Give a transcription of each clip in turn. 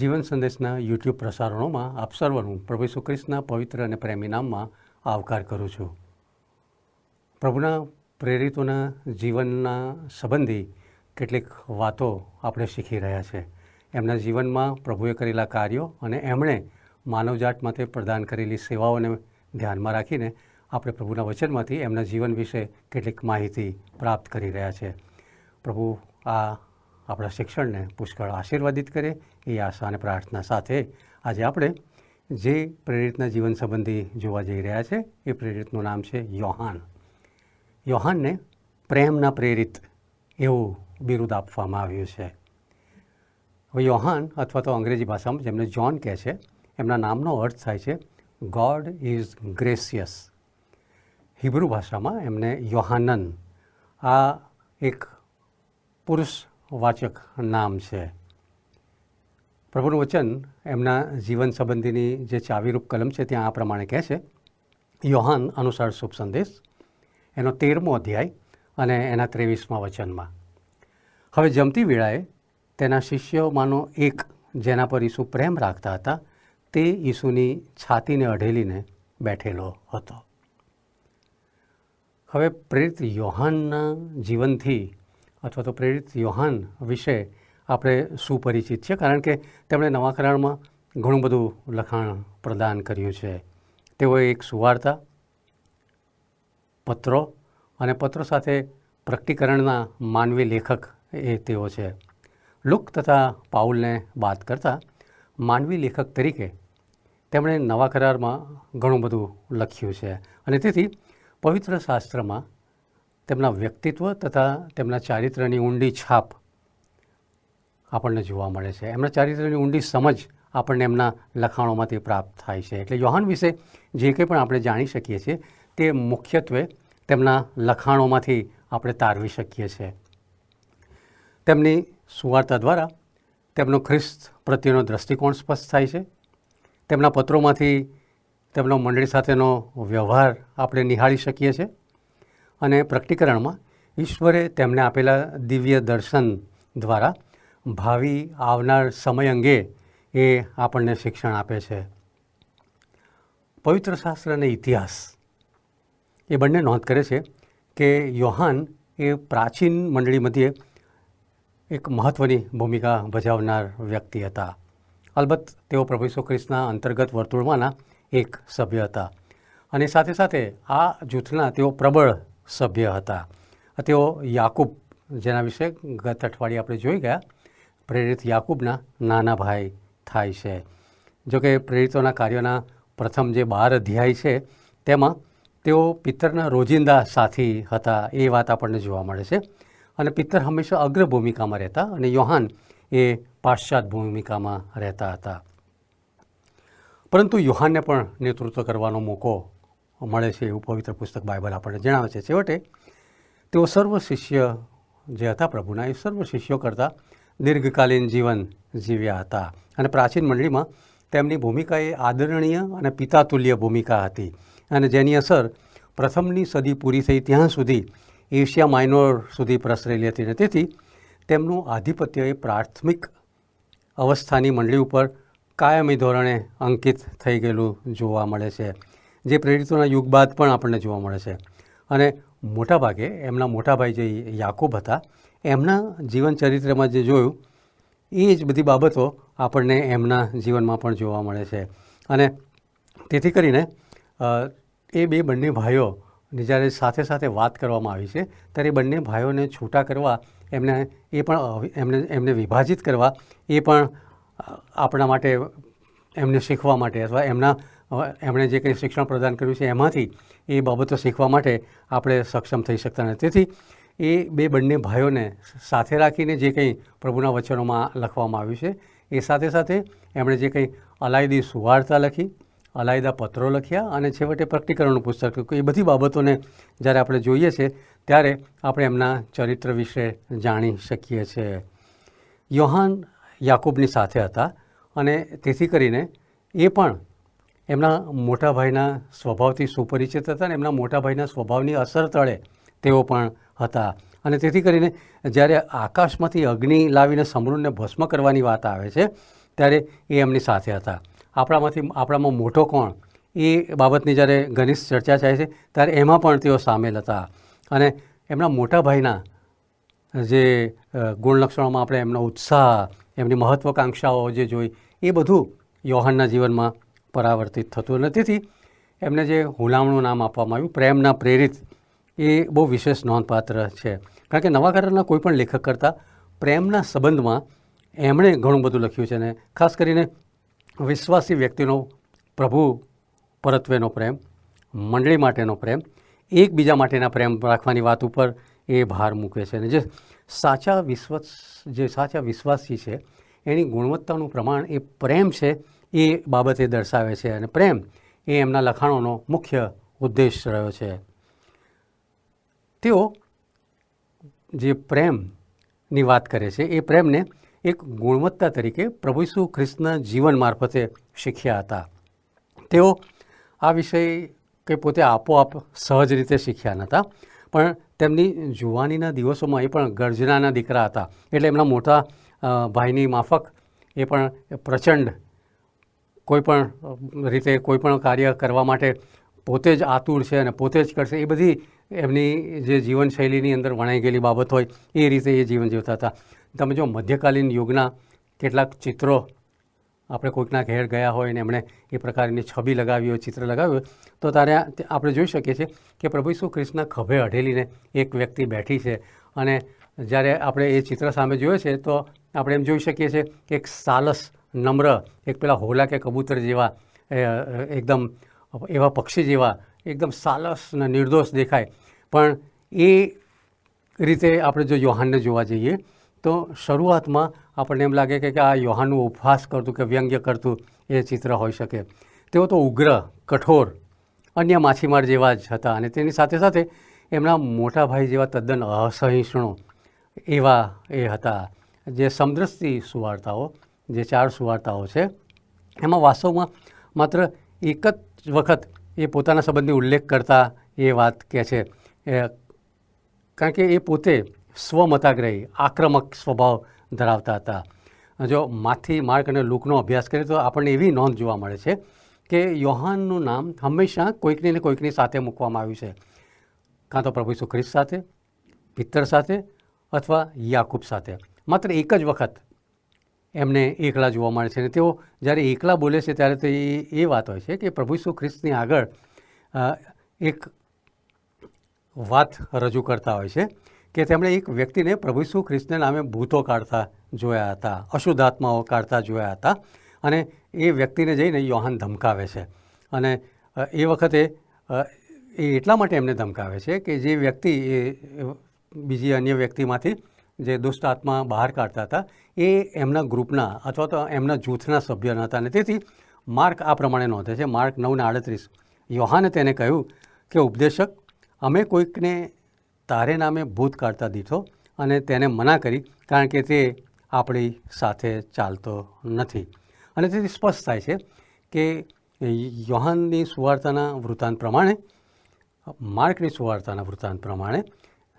જીવન સંદેશના યુટ્યુબ પ્રસારણોમાં આપ સર્વનું પ્રભુ ઈસુ ખ્રિસ્તના પવિત્ર અને પ્રેમી નામમાં આવકાર કરું છું. પ્રભુના પ્રેરિતોના જીવનના સંબંધી કેટલીક વાતો આપણે શીખી રહ્યા છે. એમના જીવનમાં પ્રભુએ કરેલા કાર્યો અને એમણે માનવજાત માટે પ્રદાન કરેલી સેવાઓને ધ્યાનમાં રાખીને આપણે પ્રભુના વચનમાંથી એમના જીવન વિશે કેટલીક માહિતી પ્રાપ્ત કરી રહ્યા છે. પ્રભુ આપણા શિક્ષણને પુષ્કળ આશીર્વાદિત કરે એ આશા અને પ્રાર્થના સાથે આજે આપણે જે પ્રેરિતના જીવન સંબંધી જોવા જઈ રહ્યા છે એ પ્રેરિતનું નામ છે યોહાન. યોહાનને પ્રેમના પ્રેરિત એવું બિરુદ આપવામાં આવ્યું છે. હવે યોહાન અથવા તો અંગ્રેજી ભાષામાં જેમને જ્હોન કહે છે એમના નામનો અર્થ થાય છે ગોડ ઇઝ ગ્રેસિયસ. હિબ્રુ ભાષામાં એમને યોહાનન આ એક પુરુષવાચક નામ છે. પ્રભુનું વચન એમના જીવન સંબંધીની જે ચાવીરૂપ કલમ છે ત્યાં આ પ્રમાણે કહે છે. યોહાન અનુસાર શુભ સંદેશ એનો 13મો અધ્યાય અને એના 23મા વચનમાં, હવે જમતી વેળાએ તેના શિષ્યોમાંનો એક જેના પર ઈસુ પ્રેમ રાખતા હતા તે ઈસુની છાતીને અઢેલીને બેઠેલો હતો. હવે પ્રેરિત યોહાનના જીવનથી અથવા તો પ્રેરિત યોહાન વિશે આપણે સુપરિચિત છે, કારણ કે તેમણે નવા કરારમાં ઘણું બધું લખાણ પ્રદાન કર્યું છે. તેઓએ એક સુવાર્તા, પત્રો અને પત્રો સાથે પ્રકટીકરણના માનવી લેખક એ તેઓ છે. લુક તથા પાઉલને બાદ કરતાં માનવી લેખક તરીકે તેમણે નવા કરારમાં ઘણું બધું લખ્યું છે અને તેથી પવિત્ર શાસ્ત્રમાં તેમના વ્યક્તિત્વ તથા તેમના ચારિત્ર્યની ઊંડી છાપ આપણને જોવા મળે છે. એમના ચારિત્ર્યની ઊંડી સમજ આપણને એમના લખાણોમાંથી પ્રાપ્ત થાય છે. એટલે યોહાન વિશે જે કંઈ પણ આપણે જાણી શકીએ છીએ તે મુખ્યત્વે તેમના લખાણોમાંથી આપણે તારવી શકીએ છીએ. તેમની સુવાર્તા દ્વારા તેમનો ખ્રિસ્ત પ્રત્યેનો દૃષ્ટિકોણ સ્પષ્ટ થાય છે. તેમના પત્રોમાંથી તેમનો મંડળી સાથેનો વ્યવહાર આપણે નિહાળી શકીએ છીએ અને પ્રકટીકરણમાં ઈશ્વરે તેમને આપેલા દિવ્ય દર્શન દ્વારા ભાવિ આવનાર સમય અંગે એ આપણને શિક્ષણ આપે છે. પવિત્ર શાસ્ત્ર અને ઇતિહાસ એ બંને નોંધ કરે છે કે યોહાન એ પ્રાચીન મંડળી મધ્યે એક મહત્ત્વની ભૂમિકા ભજવનાર વ્યક્તિ હતા. અલબત્ત તેઓ પ્રભુ ઈસુ ખ્રિસ્તના અંતર્ગત વર્તુળમાંના એક સભ્ય હતા અને સાથે સાથે આ જૂથના તેઓ પ્રબળ સભ્ય હતા. તેઓ યાકૂબ, જેના વિશે ગત અઠવાડિયે આપણે જોઈ ગયા, પ્રેરિત યાકૂબના નાના ભાઈ થાય છે. જોકે પ્રેરિતોના કાર્યોના પ્રથમ જે 12 અધ્યાય છે તેમાં તેઓ પિત્તરના રોજિંદા સાથી હતા એ વાત આપણને જોવા મળે છે અને પિત્તર હંમેશા અગ્ર ભૂમિકામાં રહેતા અને યોહાન એ પાશ્ચાત ભૂમિકામાં રહેતા હતા. પરંતુ યોહાનને પણ નેતૃત્વ કરવાનો મોકો મળે છે એવું પવિત્ર પુસ્તક બાઇબલ આપણને જણાવે છે. છેવટે તેઓ સર્વ શિષ્ય જે હતા પ્રભુના એ સર્વ શિષ્યો કરતાં દીર્ઘકાલીન જીવન જીવ્યા હતા અને પ્રાચીન મંડળીમાં તેમની ભૂમિકા એ આદરણીય અને પિતાતુલ્ય ભૂમિકા હતી અને જેની અસર પ્રથમની સદી પૂરી થઈ ત્યાં સુધી એશિયા માઇનોર સુધી પ્રસરેલી હતી અને તેથી તેમનું આધિપત્ય એ પ્રાથમિક અવસ્થાની મંડળી ઉપર કાયમી ધોરણે અંકિત થઈ ગયેલું જોવા મળે છે, જે પ્રેરિતોના યુગ બાદ પણ આપણને જોવા મળે છે. અને મોટાભાગે એમના મોટાભાઈ જે યાકૂબ હતા એમના જીવન ચરિત્રમાં જે જોયું એ જ બધી બાબતો આપણને એમના જીવનમાં પણ જોવા મળે છે. અને તેથી કરીને એ બંને ભાઈઓની જ્યારે સાથે સાથે વાત કરવામાં આવી છે ત્યારે બંને ભાઈઓને છૂટા કરવા એમને વિભાજિત કરવા એ પણ આપણા માટે એમને શીખવા માટે અથવા એમણે જે કંઈ શિક્ષણ પ્રદાન કર્યું છે એમાંથી એ બાબતો શીખવા માટે આપણે સક્ષમ થઈ શકતા નથી. તેથી એ બંને ભાઈઓને સાથે રાખીને જે કંઈ પ્રભુના વચનોમાં લખવામાં આવ્યું છે એ સાથે સાથે એમણે જે કંઈ અલાયદી સુવાર્તા લખી, અલાયદા પત્રો લખ્યા અને છેવટે પ્રકટીકરણનું પુસ્તક લખ્યું, એ બધી બાબતોને જ્યારે આપણે જોઈએ છીએ ત્યારે આપણે એમના ચરિત્ર વિશે જાણી શકીએ છીએ. યોહાન યાકૂબની સાથે હતા અને તેથી કરીને એ પણ એમના મોટા ભાઈના સ્વભાવથી સુપરિચિત હતા અને એમના મોટા ભાઈના સ્વભાવની અસર તળે તેઓ પણ હતા. અને તેથી કરીને જ્યારે આકાશમાંથી અગ્નિ લાવીને સમરૂનને ભસ્મ કરવાની વાત આવે છે ત્યારે એ એમની સાથે હતા. આપણામાં મોટો કોણ એ બાબતની જ્યારે ઘનિષ્ઠ ચર્ચા થાય છે ત્યારે એમાં પણ તેઓ સામેલ હતા. અને એમના મોટા ભાઈના જે ગુણલક્ષણોમાં આપણે એમનો ઉત્સાહ, એમની મહત્ત્વાકાંક્ષાઓ જે જોઈ એ બધું યોહાનના જીવનમાં પરાવર્તિત થતું. અને તેથી એમને જે હુલામણું નામ આપવામાં આવ્યું, પ્રેમના પ્રેરિત, એ બહુ વિશેષ નોંધપાત્ર છે. કારણ કે નવા કરારના કોઈ પણ લેખક કરતાં પ્રેમના સંબંધમાં એમણે ઘણું બધું લખ્યું છે. અને ખાસ કરીને વિશ્વાસી વ્યક્તિનો પ્રભુ પરત્વેનો પ્રેમ, મંડળી માટેનો પ્રેમ, એકબીજા માટેના પ્રેમ રાખવાની વાત ઉપર એ ભાર મૂકે છે. અને જે સાચા વિશ્વાસી છે એની ગુણવત્તાનું પ્રમાણ એ પ્રેમ છે એ બાબતે દર્શાવે છે. અને પ્રેમ એ એમના લખાણોનો મુખ્ય ઉદ્દેશ રહ્યો છે. તેઓ જે પ્રેમની વાત કરે છે એ પ્રેમને એક ગુણવત્તા તરીકે પ્રભુ ઈસુ ખ્રિસ્તના જીવન મારફતે શીખ્યા હતા. તેઓ આ વિષય કે પોતે આપોઆપ સહજ રીતે શીખ્યા નહોતા, પણ તેમની જુવાનીના દિવસોમાં એ પણ ગર્જનાના દીકરા હતા. એટલે એમના મોટા ભાઈની માફક એ પણ પ્રચંડ કોઈપણ રીતે કોઈપણ કાર્ય કરવા માટે પોતે જ આતુર છે અને પોતે જ કરશે, એ બધી એમની જે જીવનશૈલીની અંદર વણાઈ ગયેલી બાબત હોય એ રીતે એ જીવન જીવતા હતા. તમે જો મધ્યકાલીન યુગના કેટલાક ચિત્રો આપણે કોઈકના ઘેર ગયા હોય ને એમણે એ પ્રકારની છબી લગાવી હોય, ચિત્ર લગાવ્યું હોય, તો ત્યારે આપણે જોઈ શકીએ છીએ કે પ્રભુ ઈસુ ખ્રિસ્તના ખભે અઢેલીને એક વ્યક્તિ બેઠી છે. અને જ્યારે આપણે એ ચિત્ર સામે જોઈએ છે તો આપણે એમ જોઈ શકીએ છીએ કે એક સાલસ, નમ્ર, એક પેલા હોલા કે કબૂતર જેવા એકદમ એવા પક્ષી જેવા એકદમ સાલસ અને નિર્દોષ દેખાય. પણ એ રીતે આપણે જો યોહાનને જોવા જઈએ તો શરૂઆતમાં આપણને એમ લાગે કે આ યોહાનનું ઉપહાસ કરતું કે વ્યંગ્ય કરતું એ ચિત્ર હોઈ શકે. તેઓ તો ઉગ્ર, કઠોર, અન્ય માછીમાર જેવા જ હતા. અને તેની સાથે સાથે એમના મોટા ભાઈ જેવા તદ્દન અસહિષ્ણુ એવા એ હતા. જે સમદ્રષ્ટિ સુવાર્તાઓ, જે 4 સુવાર્તાઓ છે, એમાં વાસ્તવમાં માત્ર એક જ વખત એ પોતાના સંબંધની ઉલ્લેખ કરતા એ વાત કહે છે. કારણ કે એ પોતે સ્વમતાગ્રહી, આક્રમક સ્વભાવ ધરાવતા હતા. જો માથી, માર્ક અને લૂકનો અભ્યાસ કરીએ તો આપણને એવી નોંધ જોવા મળે છે કે યોહાનનું નામ હંમેશા કોઈકની ને કોઈકની સાથે મૂકવામાં આવ્યું છે. કાં તો પ્રભુ ઈસુ ખ્રિસ્ત સાથે, પિત્તર સાથે અથવા યાકૂબ સાથે. માત્ર એક જ વખત એમને એકલા જોવા મળે છે. અને તેઓ જ્યારે એકલા બોલે છે ત્યારે તો એ વાત હોય છે કે પ્રભુ ઈસુ ખ્રિસ્તની આગળ એક વાત રજૂ કરતા હોય છે કે તેમણે એક વ્યક્તિને પ્રભુ ઈસુ ખ્રિસ્તને નામે ભૂતો કાઢતા જોયા હતા, અશુદ્ધ આત્માઓ કાઢતા જોયા હતા. અને એ વ્યક્તિને જઈને યોહાન ધમકાવે છે. અને એ વખતે એ એટલા માટે એમને ધમકાવે છે કે જે વ્યક્તિ એ બીજી અન્ય વ્યક્તિમાંથી જે દુષ્ટ આત્મા બહાર કાઢતા હતા એ એમના ગ્રુપના અથવા તો એમના જૂથના સભ્ય ન હતા. અને તેથી માર્ક આ પ્રમાણે નોંધે છે, માર્ક 9:38, યોહાને તેને કહ્યું કે ઉપદેશક, અમે કોઈકને તારે નામે ભૂત કાઢતા દીધો અને તેને મના કરી, કારણ કે તે આપણી સાથે ચાલતો નથી. અને તેથી સ્પષ્ટ થાય છે કે યોહાનની સુવાર્તાના વૃત્તાંત પ્રમાણે, માર્કની સુવાર્તાના વૃત્તાંત પ્રમાણે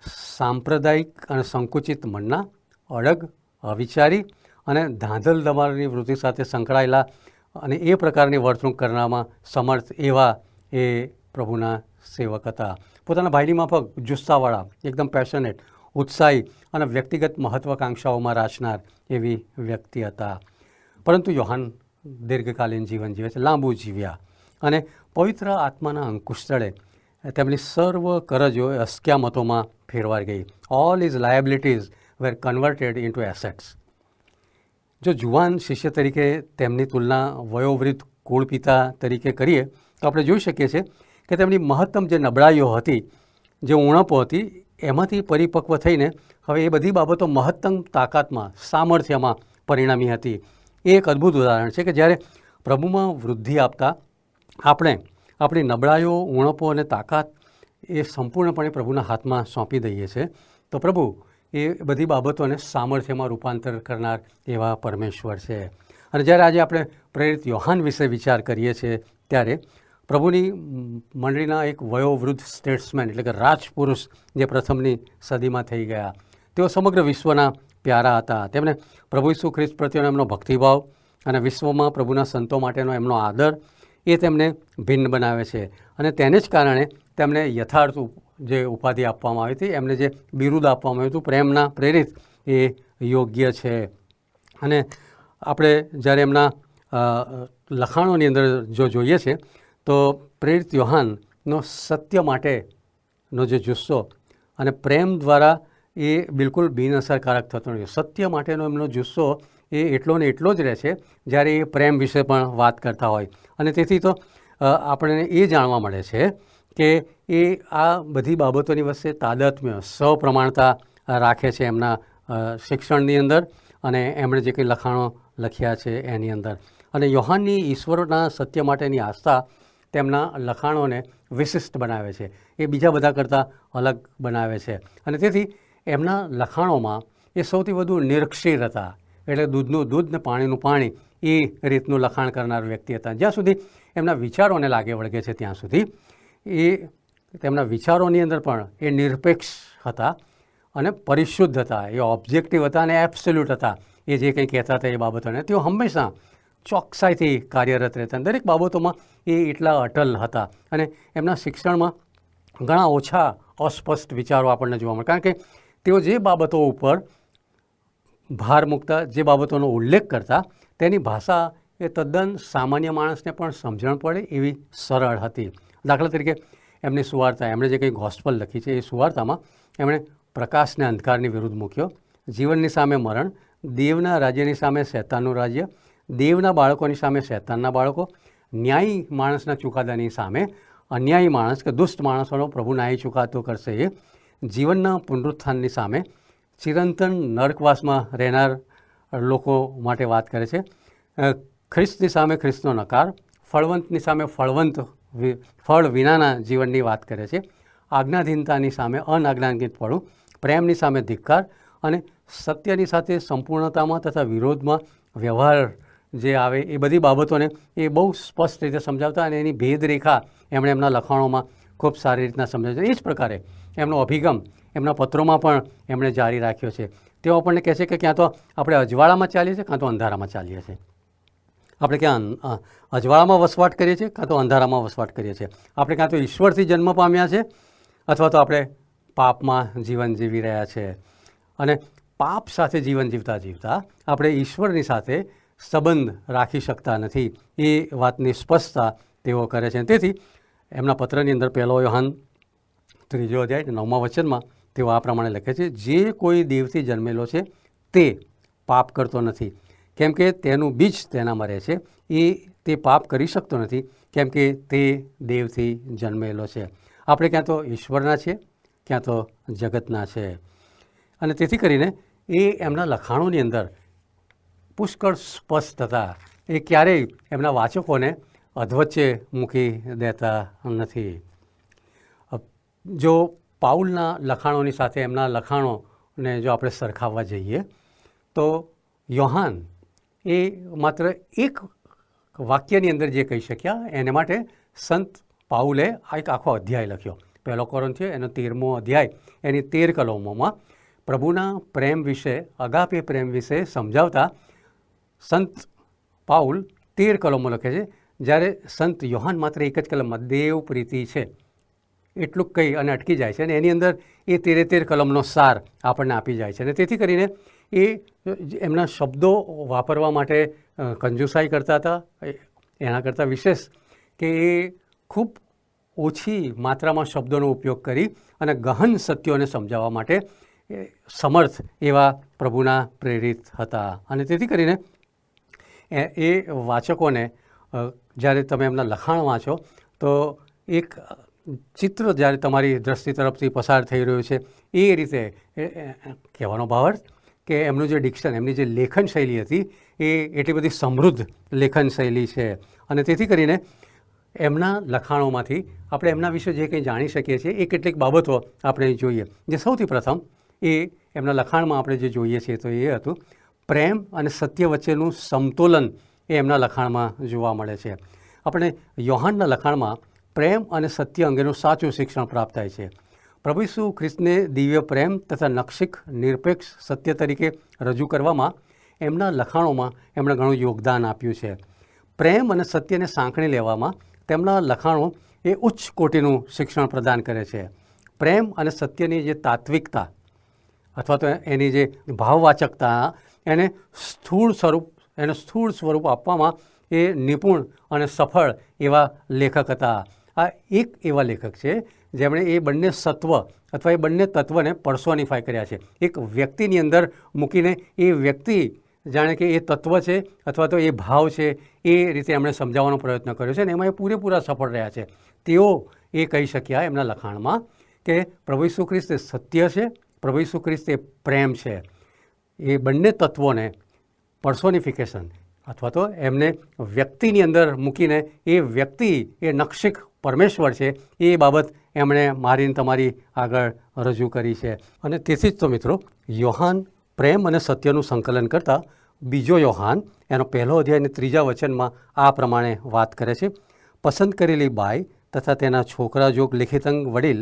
સાંપ્રદાયિક અને સંકુચિત મનના, અડગ, અવિચારી અને ધાંધલ દમાલની વૃત્તિ સાથે સંકળાયેલા અને એ પ્રકારની વર્તણૂક કરનારમાં સમર્થ એવા એ પ્રભુના સેવક હતા. પોતાના ભાઈની માફક જુસ્સાવાળા, એકદમ પેશનેટ, ઉત્સાહી અને વ્યક્તિગત મહત્વાકાંક્ષાઓમાં રાચનાર એવી વ્યક્તિ હતા. પરંતુ યોહાન દીર્ઘકાલીન જીવન જીવે છે, લાંબુ જીવ્યા. અને પવિત્ર આત્માના અંકુશ તળે તેમની સર્વ કરજો અસ્ક્યામતોમાં ફેરવાઈ ગઈ. All is liabilities were converted into assets. જો જુવાન શિષ્ય તરીકે તેમની તુલના વયોવૃદ્ધ કુળપિતા તરીકે કરીએ તો આપણે જોઈ શકીએ છીએ કે તેમની મહત્તમ જે નબળાઈઓ હતી, જે ઉણપો હતી, એમાંથી પરિપક્વ થઈને હવે એ બધી બાબતો મહત્તમ તાકાતમાં, સામર્થ્યમાં પરિણમી હતી. એ એક અદ્ભુત ઉદાહરણ છે કે જ્યારે પ્રભુમાં વૃદ્ધિ આપતા આપણે આપણી નબળાઈઓ, ઉણપો અને તાકાત એ સંપૂર્ણપણે પ્રભુના હાથમાં સોંપી દઈએ છીએ તો પ્રભુ એ બધી બાબતોને સામર્થ્યમાં રૂપાંતર કરનાર એવા પરમેશ્વર છે. અને જ્યારે આજે આપણે પ્રેરિત યોહાન વિશે વિચાર કરીએ છીએ ત્યારે પ્રભુની મંડળીના એક વયોવૃદ્ધ સ્ટેટ્સમેન એટલે કે રાજપુરુષ જે પ્રથમની સદીમાં થઈ ગયા, તેઓ સમગ્ર વિશ્વના પ્યારા હતા. તેમણે પ્રભુ ઈસુ ખ્રિસ્ત પ્રત્યેનો એમનો ભક્તિભાવ અને વિશ્વમાં પ્રભુના સંતો માટેનો એમનો આદર એ તેમને ભિન્ન બનાવે છે. અને તેને જ કારણે તેમને યથાર્થ જે ઉપાધિ આપવામાં આવી હતી, એમને જે બિરુદ આપવામાં આવ્યું હતું પ્રેમના પ્રેરિત, એ યોગ્ય છે. અને આપણે જ્યારે એમના લખાણોની અંદર જો જોઈએ છે તો પ્રેરિત યોહાનનો સત્ય માટેનો જે જુસ્સો અને પ્રેમ દ્વારા એ બિલકુલ બિનઅસરકારક થતો નથી. સત્ય માટેનો એમનો જુસ્સો એ એટલો ને એટલો જ રહે છે જ્યારે એ પ્રેમ વિશે પણ વાત કરતા હોય. અને તેથી તો આપણને એ જાણવા મળે છે કે એ આ બધી બાબતોની વચ્ચે તાદાત્મ્ય, સપ્રમાણતા રાખે છે એમના શિક્ષણની અંદર અને એમણે જે કંઈ લખાણો લખ્યા છે એની અંદર. અને યોહાનની ઈશ્વરના સત્ય માટેની આસ્થા તેમના લખાણોને વિશિષ્ટ બનાવે છે, એ બીજા બધા કરતાં અલગ બનાવે છે. અને તેથી એમના લખાણોમાં એ સૌથી વધુ નિરક્ષીર હતા, એટલે દૂધનું દૂધ ને પાણીનું પાણી એ રીતનું લખાણ કરનાર વ્યક્તિ હતા. જ્યાં સુધી એમના વિચારોને લાગે વળગે છે ત્યાં સુધી એ તેમના વિચારોની અંદર પણ એ નિરપેક્ષ હતા અને પરિશુદ્ધ હતા, એ ઓબ્જેક્ટિવ હતા અને એબ્સોલ્યુટ હતા. એ જે કંઈ કહેતા હતા એ બાબતોને તેઓ હંમેશા ચોકસાઈથી કાર્યરત રહેતા. દરેક બાબતોમાં એ એટલા અટલ હતા. અને એમના શિક્ષણમાં ઘણા ઓછા અસ્પષ્ટ વિચારો આપણને જોવા મળે, કારણ કે તેઓ જે બાબતો ઉપર ભાર મૂકતા, જે બાબતોનો ઉલ્લેખ કરતા, તેની ભાષા એ તદ્દન સામાન્ય માણસને પણ સમજણ પડે એવી સરળ હતી. દાખલા તરીકે એમની સુવાર્તા, એમણે જે કંઈ ગોસ્પલ લખી છે એ સુવાર્તામાં એમણે પ્રકાશને અંધકારની વિરુદ્ધ મૂક્યો, જીવનની સામે મરણ, દેવના રાજ્યની સામે શૈતાનનું રાજ્ય, દેવના બાળકોની સામે શૈતાનના બાળકો, ન્યાયી માણસના ચુકાદાની સામે અન્યાયી માણસ કે દુષ્ટ માણસોનો પ્રભુ ન્યાય ચુકાદો કરશે એ, જીવનના પુનરુત્થાનની સામે ચિરંતન નરકવાસમાં રહેનાર લોકો માટે વાત કરે છે, ખ્રિસ્તની સામે ખ્રિસ્તનો નકાર, ફળવંતની સામે ફળ વિનાના જીવનની વાત કરે છે, આજ્ઞાધીનતાની સામે અનાજ્ઞાધીનપણું, પ્રેમની સામે ધિક્કાર અને સત્યની સાથે સંપૂર્ણતામાં તથા વિરોધમાં વ્યવહાર જે આવે એ બધી બાબતોને એ બહુ સ્પષ્ટ રીતે સમજાવતા અને એની ભેદરેખા એમણે એમના લખાણોમાં ખૂબ સારી રીતના સમજાવે છે. એ જ પ્રકારે એમનો અભિગમ એમના પત્રોમાં પણ એમણે જારી રાખ્યો છે. તેઓ આપણને કહે છે કે ક્યાં તો આપણે અજવાળામાં ચાલીએ છીએ, કાં તો અંધારામાં ચાલીએ છીએ. આપણે ક્યાં અજવાળામાં વસવાટ કરીએ છીએ, કાં તો અંધારામાં વસવાટ કરીએ છીએ. આપણે કાં તો ઈશ્વરથી જન્મ પામ્યા છે અથવા તો આપણે પાપમાં જીવન જીવી રહ્યા છે. અને પાપ સાથે જીવન જીવતા જીવતા આપણે ઈશ્વરની સાથે સંબંધ રાખી શકતા નથી, એ વાતની સ્પષ્ટતા તેઓ કરે છે. તેથી એમના પત્રની અંદર 1 યોહાન 3 અધ્યાય 9મા વચનમાં તેઓ આ પ્રમાણે લખે છે, જે કોઈ દેવથી જન્મેલો છે તે પાપ કરતો નથી, કેમ કે તેનું બીજ તેનામાં રહે છે. તે પાપ કરી શકતો નથી, કેમ કે તે દેવથી જન્મેલો છે. આપણે ક્યાં તો ઈશ્વરના છીએ, ક્યાં તો જગતના છે. અને તેથી કરીને એ એમના લખાણોની અંદર પુષ્કળ સ્પષ્ટ હતા. એ ક્યારેય એમના વાચકોને અધવચ્ચે મૂકી દેતા નથી. જો પાઉલના લખાણોની સાથે એમના લખાણોને જો આપણે સરખાવવા જઈએ તો યોહાન એ માત્ર એક વાક્યની અંદર જે કહી શક્યા, એને માટે સંત પાઉલે આ એક આખો અધ્યાય લખ્યો. 1 કોરિન્થીયો એનો 13મો અધ્યાય એની 13 કલમોમાં પ્રભુના પ્રેમ વિશે, અગાપે પ્રેમ વિશે સમજાવતા સંત પાઉલ 13 કલમો લખે છે, જ્યારે સંત યોહાન માત્ર એક જ કલમમાં દેવ પ્રીતિ છે એટલું કહી અને અટકી જાય છે. અને એની અંદર એ 13 કલમનો સાર આપણને આપી જાય છે. અને તેથી કરીને એ એમના શબ્દો વાપરવા માટે કંજુસાઈ કરતા હતા. એના કરતાં વિશેષ કે એ ખૂબ ઓછી માત્રામાં શબ્દોનો ઉપયોગ કરી અને ગહન સત્યોને સમજાવવા માટે સમર્થ એવા પ્રભુના પ્રેરિત હતા. અને તેથી કરીને એ વાચકોને જ્યારે તમે એમના લખાણ વાંચો તો એક ચિત્ર જ્યારે તમારી દ્રષ્ટિ તરફથી પસાર થઈ રહ્યું છે એ રીતે કહેવાનો ભાવાર્થ કે એમનું જે ડિક્શન, એમની જે લેખન શૈલી હતી એ એટલી બધી સમૃદ્ધ લેખન શૈલી છે. અને તેથી કરીને એમના લખાણોમાંથી આપણે એમના વિશે જે કંઈ જાણી શકીએ છીએ એ કેટલીક બાબતો આપણે જોઈએ. જે સૌથી પ્રથમ એ એમના લખાણમાં આપણે જે જોઈએ છીએ તો એ હતું પ્રેમ અને સત્ય વચ્ચેનું સમતોલન. એ એમના લખાણમાં જોવા મળે છે. આપણે યોહાનના લખાણમાં પ્રેમ અને સત્ય અંગેનું સાચું શિક્ષણ પ્રાપ્ત થાય છે. પ્રભુ ઈસુ ખ્રિસ્તને દિવ્ય પ્રેમ તથા નક્ષિક નિરપેક્ષ સત્ય તરીકે રજૂ કરવામાં એમના લખાણોમાં એમણે ઘણું યોગદાન આપ્યું છે. પ્રેમ અને સત્યને સાંકળી લેવામાં તેમના લખાણો એ ઉચ્ચ કોટીનું શિક્ષણ પ્રદાન કરે છે. પ્રેમ અને સત્યની જે તાત્વિકતા અથવા તો એની જે ભાવવાચકતા એને સ્થૂળ સ્વરૂપ આપવામાં એ નિપુણ અને સફળ એવા લેખક હતા. આ એક એવા લેખક છે જેમણે એ બંને સત્વ અથવા એ બંને તત્વને પર્સોનિફાય કર્યા છે. એક વ્યક્તિની અંદર મૂકીને એ વ્યક્તિ જાણે કે એ તત્વ છે અથવા તો એ ભાવ છે એ રીતે એમણે સમજાવવાનો પ્રયત્ન કર્યો છે અને એમાં એ પૂરેપૂરા સફળ રહ્યા છે. તેઓ એ કહી શક્યા એમના લખાણમાં કે પ્રભુ ઈસુ ખ્રિસ્ત એ સત્ય છે, પ્રભુ ઈસુ ખ્રિસ્ત એ પ્રેમ છે. એ બંને તત્વોને પર્સોનિફિકેશન અથવા તો એમને વ્યક્તિની અંદર મૂકીને એ વ્યક્તિ એ નક્ષિક પરમેશ્વર છે એ બાબત એમણે મારીને તમારી આગળ રજૂ કરી છે. અને તેથી જ તો મિત્રો, યોહાન પ્રેમ અને સત્યનું સંકલન કરતા બીજો યોહાન એનો પહેલો અધ્યાય અને 3 વચનમાં આ પ્રમાણે વાત કરે છે. પસંદ કરેલી બાઈ તથા તેના છોકરા જોગ લિખિતંગ વડીલ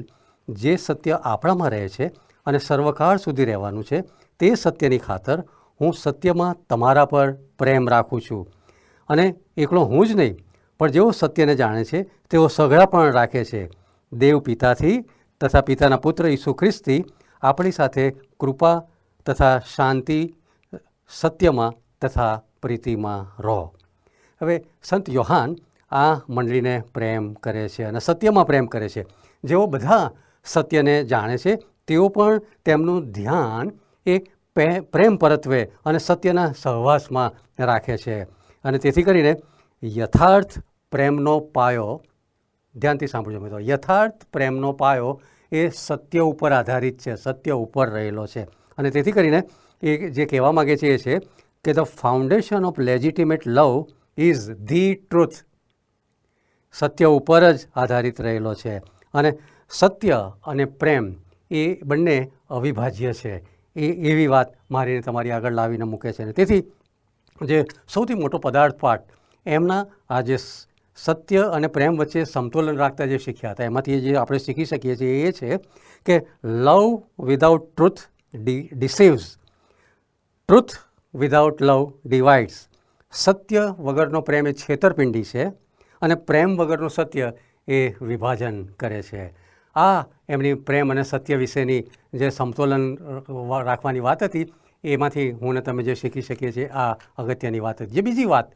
જે સત્ય આપણામાં રહે છે અને સર્વકાળ સુધી રહેવાનું છે, તે સત્યની ખાતર હું સત્યમાં તમારા પર પ્રેમ રાખું છું. અને એકલો હું જ નહીં, પણ જેઓ સત્યને જાણે છે તેઓ સઘળા પણ રાખે છે. દેવ પિતાથી તથા પિતાના પુત્ર ઈસુ ખ્રિસ્તથી આપણી સાથે કૃપા તથા શાંતિ સત્યમાં તથા પ્રીતિમાં રહો. હવે સંત યોહાન આ મંડળીને પ્રેમ કરે છે અને સત્યમાં પ્રેમ કરે છે. જેઓ બધા સત્યને જાણે છે તેઓ પણ તેમનું ધ્યાન એ પ્રેમ પરત્વે અને સત્યના સહવાસમાં રાખે છે. અને તેથી કરીને યથાર્થ પ્રેમનો પાયો, ધ્યાનથી સાંભળજો મિત્રો, યથાર્થ પ્રેમનો પાયો એ સત્ય ઉપર આધારિત છે, સત્ય ઉપર રહેલો છે. અને તેથી કરીને એ જે કહેવા માગે છે એ છે કે the foundation of legitimate love is the truth. સત્ય ઉપર જ આધારિત રહેલો છે અને સત્ય અને પ્રેમ એ બંને અવિભાજ્ય છે. એવી વાત મારીને તમારી આગળ લાવીને મૂકે છે. અને તેથી જે સૌથી મોટો પદાર્થ પાઠ એમના આ જે સત્ય અને પ્રેમ વચ્ચે સમતોલન રાખતા જે શીખ્યા હતા એમાંથી જે આપણે શીખી શકીએ છીએ એ છે કે લવ વિધાઉટ ટ્રુથ ડિસીવ્સ, ટ્રુથ વિધાઉટ લવ ડિવાઇડ્સ. સત્ય વગરનો પ્રેમ એ છેતરપિંડી છે અને પ્રેમ વગરનું સત્ય એ વિભાજન કરે છે. આ એમની પ્રેમ અને સત્ય વિશેની જે સમતોલન રાખવાની વાત હતી એમાંથી હું ને તમે જે શીખી શકીએ છીએ આ અગત્યની વાત હતી. જે બીજી વાત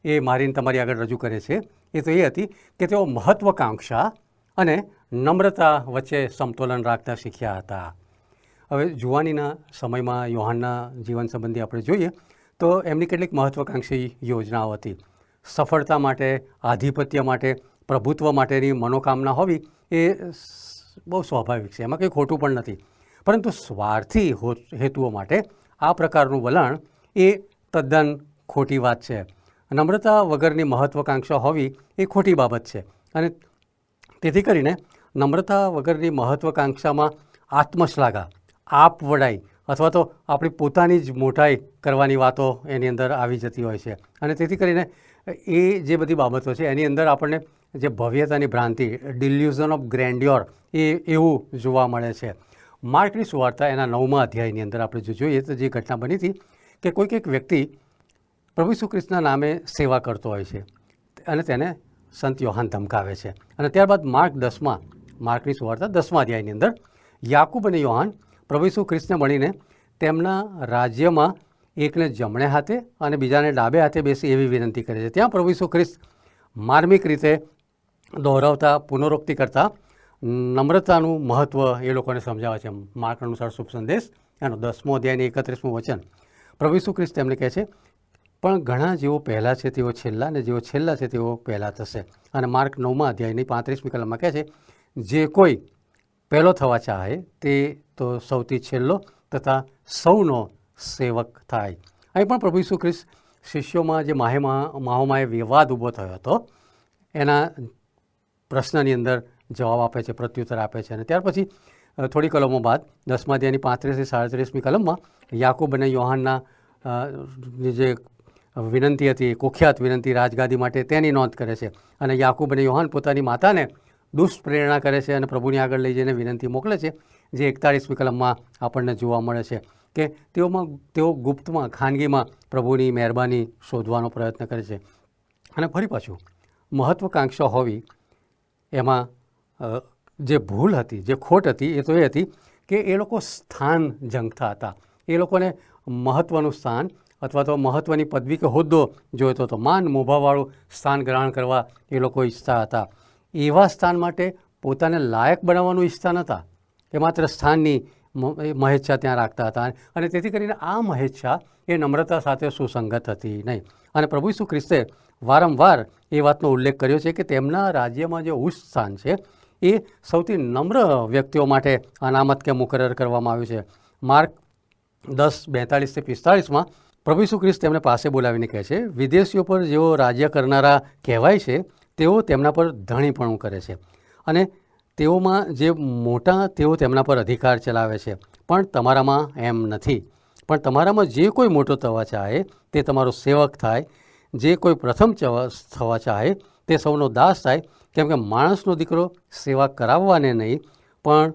એ મારીને તમારી આગળ રજૂ કરે છે એ તો એ હતી કે તેઓ મહત્ત્વાકાંક્ષા અને નમ્રતા વચ્ચે સમતોલન રાખતા શીખ્યા હતા. હવે જુવાનીના સમયમાં યોહાનના જીવન સંબંધી આપણે જોઈએ તો એમની કેટલીક મહત્ત્વાકાંક્ષી યોજનાઓ હતી. સફળતા માટે, આધિપત્ય માટે, પ્રભુત્વ માટેની મનોકામના હોવી એ બહુ સ્વાભાવિક છે, એમાં કંઈ ખોટું પણ નથી. પરંતુ સ્વાર્થી હેતુઓ માટે આ પ્રકારનું વલણ એ તદ્દન ખોટી વાત છે. નમ્રતા વગરની મહત્ત્વાકાંક્ષા હોવી એ ખોટી બાબત છે. અને તેથી કરીને નમ્રતા વગરની મહત્ત્વાકાંક્ષામાં આત્મશ્લાઘા, આપ વડાઈ અથવા તો આપણી પોતાની જ મોટાઈ કરવાની વાતો એની અંદર આવી જતી હોય છે. અને તેથી કરીને એ જે બધી બાબતો છે એની અંદર આપણને જે ભવ્યતાની ભ્રાંતિ, ડિલ્યુઝન ઓફ ગ્રેન્ડ્યોર એ એવું જોવા મળે છે. માર્કની સુવાર્તા એના 9મા અધ્યાયની અંદર આપણે જો જોઈએ તો જે ઘટના બની હતી કે કોઈક એક વ્યક્તિ પ્રભુ ઈસુ ખ્રિસ્તના નામે સેવા કરતો હોય છે અને તેને સંત યોહાન ધમકાવે છે. અને ત્યારબાદ માર્કની સુવાર્તા 10મા અધ્યાયની અંદર યાકૂબ અને યોહાન પ્રભુ ઈસુ ખ્રિસ્તને મળીને તેમના રાજ્યમાં એકને જમણે હાથે અને બીજાને ડાબે હાથે બેસી એવી વિનંતી કરે છે. ત્યાં પ્રભુ ઈસુ ખ્રિસ્ત માર્મિક રીતે દોહરાવતા, પુનરોક્તિ કરતા નમ્રતાનું મહત્ત્વ એ લોકોને સમજાવે છે. માર્ક અનુસાર શુભ સંદેશ એનો 10મો અધ્યાયની 31મું વચન પ્રભુ ઈસુ ખ્રિસ્ત એમને કહે છે, પણ ઘણા જેઓ પહેલાં છે તેઓ છેલ્લા અને જેઓ છેલ્લા છે તેઓ પહેલાં થશે. અને માર્ક 9મા અધ્યાયની 35મી કલમમાં કહે છે, જે કોઈ પહેલો થવા ચાહે તે તો સૌથી છેલ્લો તથા સૌનો સેવક થાય. અહીં પણ પ્રભુ ઈસુ ખ્રિસ્ત શિષ્યોમાં જે માહોમાં વિવાદ ઊભો થયો હતો એના પ્રશ્નની અંદર જવાબ આપે છે, પ્રત્યુત્તર આપે છે. અને ત્યાર પછી થોડી કલમો બાદ 10મા અધ્યાયની 35-37મી કલમમાં યાકૂબ અને યોહાનના જે વિનંતી હતી, કુખ્યાત વિનંતી રાજગાદી માટે, તેની નોંધ કરે છે. અને યાકૂબ અને યોહાન પોતાની માતાને દુષ્પ્રેરણા કરે છે અને પ્રભુની આગળ લઈ જઈને વિનંતી મોકલે છે, જે 41મી કલમમાં આપણને જોવા મળે છે. કે તેઓ ગુપ્તમાં ખાનગીમાં પ્રભુની મહેરબાની શોધવાનો પ્રયત્ન કરે છે. અને ફરી પાછું મહત્વાકાંક્ષા હોવી એમાં જે ભૂલ હતી, જે ખોટ હતી, એ તો એ હતી કે એ લોકો સ્થાન જંગતા હતા. એ લોકોને મહત્ત્વનું સ્થાન અથવા તો મહત્ત્વની પદવી કે હોદ્દો જોઈતો હતો. માન મોભાવાળું સ્થાન ગ્રહણ કરવા એ લોકો ઈચ્છતા હતા. એવા સ્થાન માટે પોતાને લાયક બનાવવાનું ઈચ્છતા નહોતા. એ માત્ર સ્થાનની મહેચ્છા ત્યાં રાખતા હતા. અને તેથી કરીને આ મહેચ્છા એ નમ્રતા સાથે સુસંગત હતી નહીં. અને પ્રભુ ઈસુ ખ્રિસ્તે વારંવાર એ વાતનો ઉલ્લેખ કર્યો છે કે તેમના રાજ્યમાં જે ઉચ્ચ સ્થાન છે એ સૌથી નમ્ર વ્યક્તિઓ માટે અનામત કે મુકરર કરવામાં આવ્યું છે. માર્ક 10:42-45 પ્રભુ ઈસુ ખ્રિસ્ત તેમને પાસે બોલાવીને કહે છે, વિદેશીઓ પર જેઓ રાજ્ય કરનારા કહેવાય છે તેઓ તેમના પર ધણીપણું કરે છે અને તેઓમાં જે મોટા તેઓ તેમના પર અધિકાર ચલાવે છે. પણ તમારામાં એમ નથી. પણ તમારામાં જે કોઈ મોટો થવા ચાહે તે તમારો સેવક થાય. જે કોઈ પ્રથમ થવા ચાહે તે સૌનો દાસ થાય. કેમ કે માણસનો દીકરો સેવા કરાવવાને નહીં પણ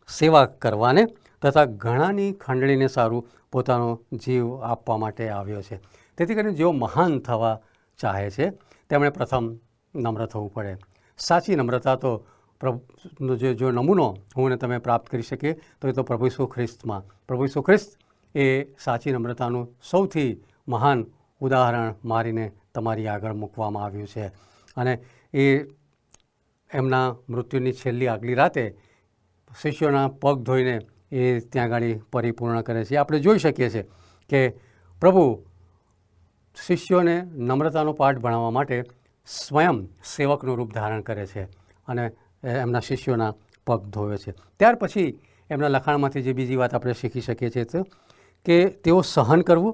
સેવા કરવાને તથા ઘણાની ખંડણીને સારું પોતાનો જીવ આપવા માટે આવ્યો છે. તેથી કરીને જેઓ મહાન થવા ચાહે છે તેમણે પ્રથમ નમ્ર થવું પડે. સાચી નમ્રતા તો પ્રભુનો જો નમૂનો હું અને તમે પ્રાપ્ત કરી શકીએ તો એ તો પ્રભુ ઈસુ ખ્રિસ્તમાં. પ્રભુ ઈસુ ખ્રિસ્ત એ સાચી નમ્રતાનું સૌથી મહાન ઉદાહરણ મારીને તમારી આગળ મૂકવામાં આવ્યું છે. અને એ એમના મૃત્યુની છેલ્લી આગલી રાતે શિષ્યોના પગ ધોઈને એ ત્યાં આગળ પરિપૂર્ણ કરે છે. આપણે જોઈ શકીએ છીએ કે પ્રભુ શિષ્યોને નમ્રતાનો પાઠ ભણાવવા માટે સ્વયં સેવકનું રૂપ ધારણ કરે છે અને એમના શિષ્યોના પગ ધોવે છે. ત્યાર પછી એમના લખાણમાંથી જે બીજી વાત આપણે શીખી શકીએ છીએ તો કે તેઓ સહન કરવું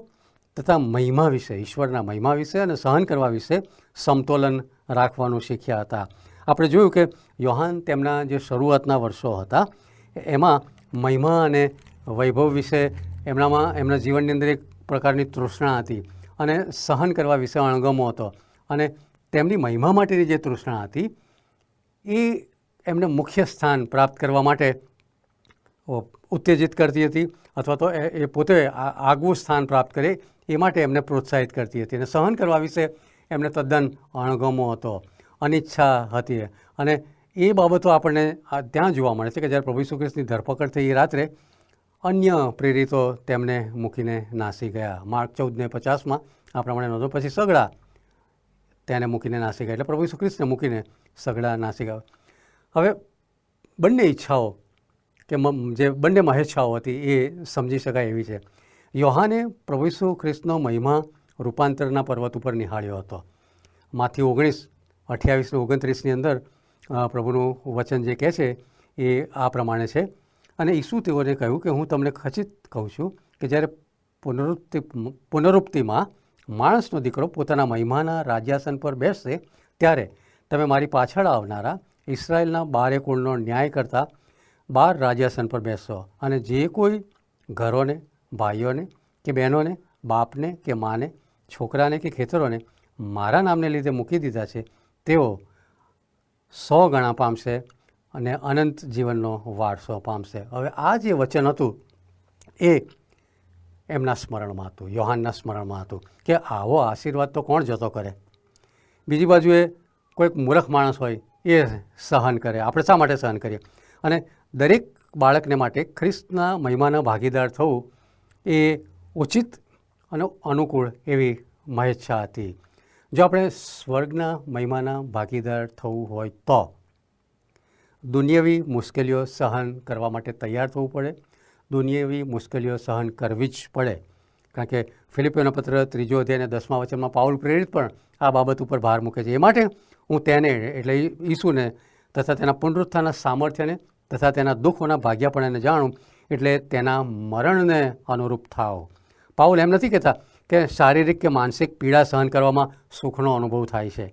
તથા મહિમા વિશે, ઈશ્વરના મહિમા વિશે અને સહન કરવા વિશે સમતોલન રાખવાનું શીખ્યા હતા. આપણે જોયું કે યોહાન તેમના જે શરૂઆતના વર્ષો હતા એમાં મહિમા અને વૈભવ વિશે એમના જીવનની અંદર એક પ્રકારની તૃષ્ણા હતી અને સહન કરવા વિશે અણગમો હતો. અને તેમની મહિમા માટેની જે તૃષ્ણા હતી એ એમને મુખ્ય સ્થાન પ્રાપ્ત કરવા માટે ઉત્તેજિત કરતી હતી અથવા તો એ પોતે આગવું સ્થાન પ્રાપ્ત કરે એ માટે એમને પ્રોત્સાહિત કરતી હતી. અને સહન કરવા વિશે એમને તદ્દન અણગમો હતો, અનિચ્છા હતી. અને એ બાબતો આપણને ત્યાં જોવા મળે છે કે જ્યારે પ્રભુ ઈસુ ખ્રિસ્તની ધરપકડ થઈ એ રાત્રે અન્ય પ્રેરિતો તેમને મૂકીને નાસી ગયા. માર્ક 14:50 આ પ્રમાણે નોંધો. પછી સગડા તેને મૂકીને નાસી ગયા. એટલે પ્રભુ ઈસુ ખ્રિસ્તને મૂકીને સગડા નાસી ગયા. હવે બંને ઈચ્છાઓ કે જે બંને મહેચ્છાઓ હતી એ સમજી શકાય એવી છે. યોહાને પ્રભુ ઈસુ ખ્રિસ્તનો મહિમા રૂપાંતરના પર્વત ઉપર નિહાળ્યો હતો. માથ્યુ 19:28-29 અંદર પ્રભુનું વચન જે કહે છે એ આ પ્રમાણે છે. અને ઈસુ તેઓને કહ્યું કે હું તમને ખચિત કહું છું કે જ્યારે પુનરુક્તિમાં માણસનો દીકરો પોતાના મહિમાના રાજ્યાસન પર બેસશે ત્યારે તમે મારી પાછળ આવનારા ઇસરાયેલના 12 કુળનો ન્યાય કરતા 12 રાજ્યાસન પર બેસશો. અને જે કોઈ ઘરોને, ભાઈઓને કે બહેનોને, બાપને કે માને, છોકરાને કે ખેતરોને મારા નામને લીધે મૂકી દીધા છે તેઓ 100 ગણા પામશે અને અનંત જીવનનો વારસો પામશે. હવે આ જે વચન હતું એ એમના સ્મરણમાં હતું, યોહાનના સ્મરણમાં હતું કે આવો આશીર્વાદ તો કોણ જતો કરે. બીજી બાજુએ કોઈક મૂર્ખ માણસ હોય એ સહન કરે. આપણે શા માટે સહન કરીએ? અને દરેક બાળકને માટે ખ્રિસ્તના મહિમાના ભાગીદાર થવું એ ઉચિત અને અનુકૂળ એવી મહેચ્છા હતી. જો આપણે સ્વર્ગના મહિમાના ભાગીદાર થવું હોય તો દુનિયાવી મુશ્કેલીઓ સહન કરવા માટે તૈયાર થવું પડે. દુનિયાવી મુશ્કેલીઓ સહન કરવી જ પડે. કારણ કે ફિલિપીઓનો પત્ર 3 અધ્યાય 10મા વચનમાં પાઉલ પ્રેરિત પણ આ બાબત ઉપર ભાર મૂકે છે. એ માટે હું તેને એટલે ઈસુને તથા તેના પુનરુત્થાનના સામર્થ્યને તથા તેના દુઃખોના ભાગ્યાપણાને જાણું એટલે તેના મરણને અનુરૂપ થાવ. પાઉલ એમ નથી કહેતા કે શારીરિક કે માનસિક પીડા સહન કરવામાં સુખનો અનુભવ થાય છે,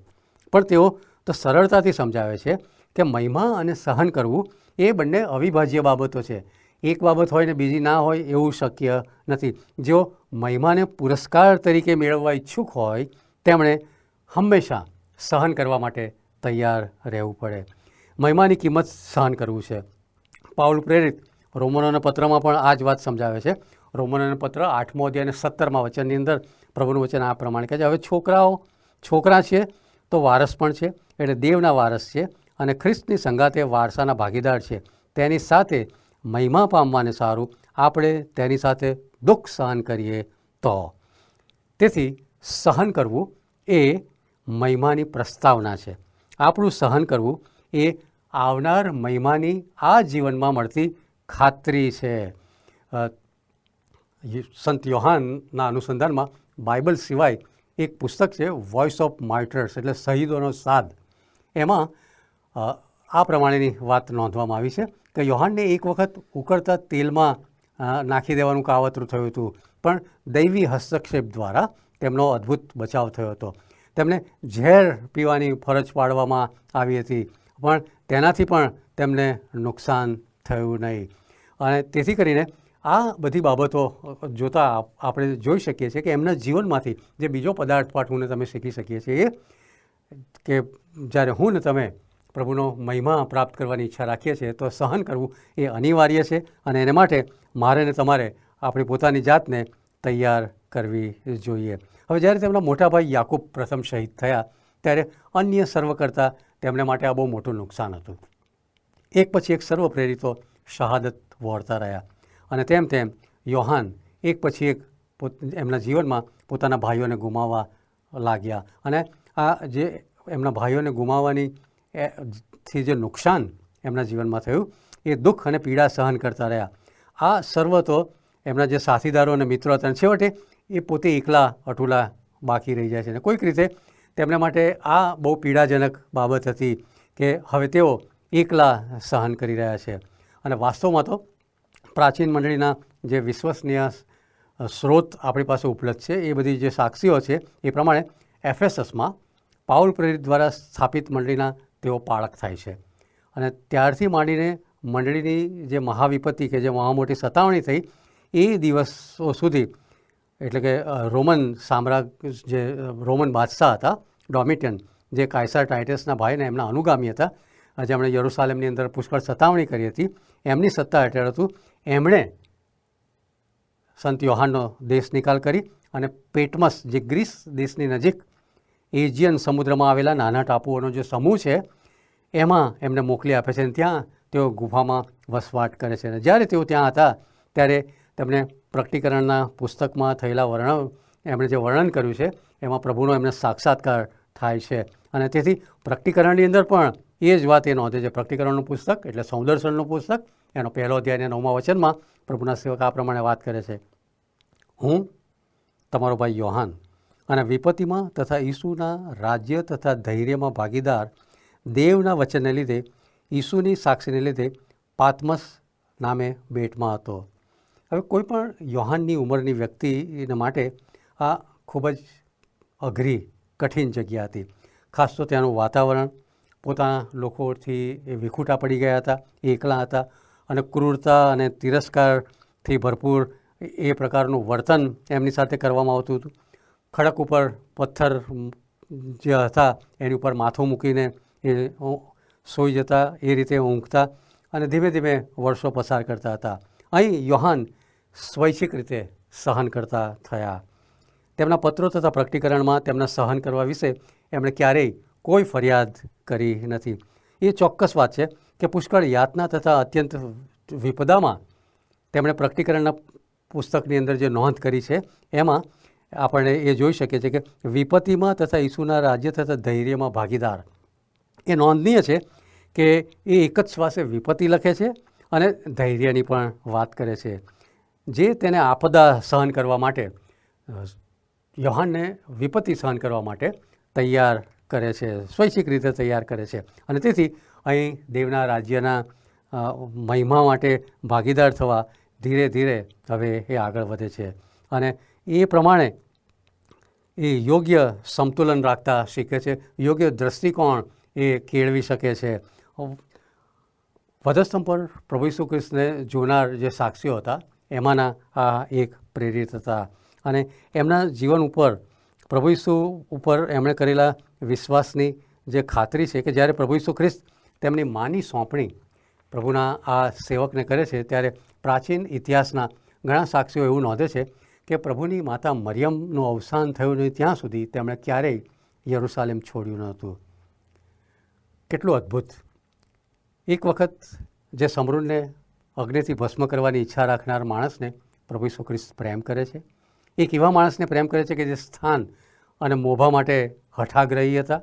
પણ તેઓ તો સરળતાથી સમજાવે છે કે મહિમા અને સહન કરવું એ બંને અવિભાજ્ય બાબતો છે. એક બાબત હોય ને બીજી ના હોય એવું શક્ય નથી. જેઓ મહિમાને પુરસ્કાર તરીકે મેળવવા ઈચ્છુક હોય તેમણે હંમેશા સહન કરવા માટે તૈયાર રહેવું પડે. મહિમાની કિંમત સહન કરવું છે. પાઉલ પ્રેરિત રોમનોના પત્રમાં પણ આ જ વાત સમજાવે છે. રોમનોના પત્ર 8મો અધ્યાય અને 17મા વચનની અંદર પ્રભુનું વચન આ પ્રમાણે કહે છે, હવે છોકરા છે તો વારસ પણ છે, એટલે દેવના વારસ છે અને ખ્રિસ્તની સંગાતે વારસાના ભાગીદાર છે. તેની સાથે મહિમા પામવાને સારું આપણે તેની સાથે દુઃખ સહન કરીએ તો. તેથી સહન કરવું એ મહિમાની પ્રસ્તાવના છે. આપણું સહન કરવું એ આવનાર મહિમાની આ જીવનમાં મળતી ખાતરી છે. સંત યોહાનના અનુસંધાનમાં બાઇબલ સિવાય એક પુસ્તક છે, વોઇસ ઓફ માર્ટર્સ, એટલે શહીદોનો સાદ. એમાં આ પ્રમાણેની વાત નોંધવામાં આવી છે કે યોહાનને એક વખત ઉકળતા તેલમાં નાખી દેવાનું કાવતરું થયું હતું, પણ દૈવી હસ્તક્ષેપ દ્વારા તેમનો અદ્ભુત બચાવ થયો હતો. તેમને ઝેર પીવાની ફરજ પાડવામાં આવી હતી, પણ તેનાથી પણ તેમને નુકસાન થયું નહીં. અને તેથી કરીને આ બધી બાબતો જોતાં આપણે જોઈ શકીએ છીએ કે એમના જીવનમાંથી જે બીજો પદાર્થ પાઠ હું ને તમે શીખી શકીએ છીએ એ કે જ્યારે હું ને તમે પ્રભુનો મહિમા પ્રાપ્ત કરવાની ઈચ્છા રાખીએ છીએ તો સહન કરવું એ અનિવાર્ય છે, અને એને માટે મારે ને તમારે આપણી પોતાની જાતને તૈયાર કરવી જોઈએ. હવે જ્યારે તેમના મોટા ભાઈ યાકૂબ પ્રથમ શહીદ થયા ત્યારે અન્ય સર્વ કરતાં તેમને માટે આ બહુ મોટું નુકસાન હતું. એક પછી એક સર્વ પ્રેરિતો શહાદત વહોરતા રહ્યા, અને તેમ તેમ યોહાન એક પછી એક એમના જીવનમાં પોતાના ભાઈઓને ગુમાવવા લાગ્યા. અને આ જે એમના ભાઈઓને ગુમાવવાની થી જે નુકસાન એમના જીવનમાં થયું એ દુઃખ અને પીડા સહન કરતા રહ્યા. આ સર્વ તો એમના જે સાથીદારો અને મિત્રો હતા, છેવટે એ પોતે એકલા અટુલા બાકી રહી જાય છે. અને કોઈક રીતે તેમના માટે આ બહુ પીડાજનક બાબત હતી કે હવે તેઓ એકલા સહન કરી રહ્યા છે. અને વાસ્તવમાં તો પ્રાચીન મંડળીના જે વિશ્વસનીય સ્ત્રોત આપણી પાસે ઉપલબ્ધ છે એ બધી જે સાક્ષીઓ છે એ પ્રમાણે એફેસસમાં પાઉલ પ્રેરિત દ્વારા સ્થાપિત મંડળીના તેઓ પાળક થાય છે. અને ત્યારથી માંડીને મંડળીની જે મહાવિપત્તિ કે જે મહામોટી સતાવણી થઈ એ દિવસો સુધી, એટલે કે રોમન બાદશાહ હતા ડોમિટિયન, જે કાયસર ટાઇટસના ભાઈને એમના અનુગામી હતા, જેમણે યરુસાલેમની અંદર પુષ્કળ સતાવણી કરી હતી, એમની સત્તા હેઠળ હતું. એમણે સંત યોહાનનો દેશ નિકાલ કરી અને પેટમસ, જે ગ્રીસ દેશની નજીક એજિયન સમુદ્રમાં આવેલા નાના ટાપુઓનો જે સમૂહ છે એમાં એમને મોકલી આપે છે, અને ત્યાં તેઓ ગુફામાં વસવાટ કરે છે. અને જ્યારે તેઓ ત્યાં હતા ત્યારે તેમને પ્રકટીકરણના પુસ્તકમાં થયેલા એમણે જે વર્ણન કર્યું છે એમાં પ્રભુનો એમને સાક્ષાત્કાર થાય છે. અને તેથી પ્રકટીકરણની અંદર પણ એ જ વાત એ નોંધે છે. પ્રકટીકરણનું પુસ્તક એટલે સૌદર્શનનું પુસ્તક, એનો 1 અધ્યાય અને 9મા વચનમાં પ્રભુના સેવક આ પ્રમાણે વાત કરે છે, હું તમારો ભાઈ યોહાન અને વિપત્તિમાં તથા ઈસુના રાજ્ય તથા ધૈર્યમાં ભાગીદાર દેવના વચનને લીધે, ઈસુની સાક્ષીને લીધે પાત્મસ નામે બેટમાં હતો. હવે કોઈ પણ યોહાનની ઉંમરની વ્યક્તિને માટે આ ખૂબ જ અઘરી, કઠિન જગ્યા હતી. ખાસ તો ત્યાંનું વાતાવરણ, પોતાના લોકોથી એ વિખૂટા પડી ગયા હતા, એકલા હતા, અને ક્રૂરતા અને તિરસ્કારથી ભરપૂર એ પ્રકારનું વર્તન એમની સાથે કરવામાં આવતું હતું. ખડક ઉપર પથ્થર જે હતા એની ઉપર માથું મૂકીને એ સૂઈ જતા, એ રીતે ઊંઘતા અને ધીમે ધીમે વર્ષો પસાર કરતા હતા. અહીં યોહાન સ્વૈચ્છિક રીતે સહન કરતા થયા. તેમના પત્રો તથા પ્રકટીકરણમાં તેમના સહન કરવા વિશે એમણે ક્યારેય કોઈ ફરિયાદ કરી નથી. એ ચોક્કસ વાત છે કે પુષ્કળ યાતના તથા અત્યંત વિપદામાં તેમણે પ્રકટીકરણના પુસ્તકની અંદર જે નોંધ કરી છે એમાં આપણે એ જોઈ શકીએ છીએ કે વિપત્તિમાં તથા ઈસુના રાજ્ય તથા ધૈર્યમાં ભાગીદાર. એ નોંધનીય છે કે એ એક જ શ્વાસે વિપત્તિ લખે છે અને ધૈર્યની પણ વાત કરે છે, જે તેને આપદા સહન કરવા માટે, યોહાનને વિપત્તિ સહન કરવા માટે તૈયાર કરે છે, સ્વૈચ્છિક રીતે તૈયાર કરે છે. અને તેથી અહીં દેવના રાજ્યના મહિમા માટે ભાગીદાર થવા ધીરે ધીરે હવે એ આગળ વધે છે. અને એ પ્રમાણે એ યોગ્ય સંતુલન રાખતા શીખે છે, યોગ્ય દૃષ્ટિકોણ એ કેળવી શકે છે. વધસ્તંભ પર પ્રભુ ઈસુ ખ્રિસ્તને જોનાર જે સાક્ષીઓ હતા એમાંના આ એક પ્રેરિત હતા. અને એમના જીવન ઉપર, પ્રભુ ઈસુ ઉપર એમણે કરેલા વિશ્વાસની જે ખાતરી છે કે જ્યારે પ્રભુ ઈસુ ખ્રિસ્ત તેમની માની સોંપણી પ્રભુના આ સેવકને કરે છે, ત્યારે પ્રાચીન ઇતિહાસના ઘણા સાક્ષીઓ એવું નોંધે છે કે પ્રભુની માતા મરિયમનું અવસાન થયું નહીં ત્યાં સુધી તેમણે ક્યારેય યરુસાલેમ છોડ્યું નહોતું. કેટલું અદ્ભુત! એક વખત જે સમરૂનને અગ્નિથી ભસ્મ કરવાની ઈચ્છા રાખનાર માણસને પ્રભુ ઈસુ ખ્રિસ્ત પ્રેમ કરે છે. એક એવા માણસને પ્રેમ કરે છે કે જે સ્થાન અને મોભા માટે હઠાગ્રહી હતા.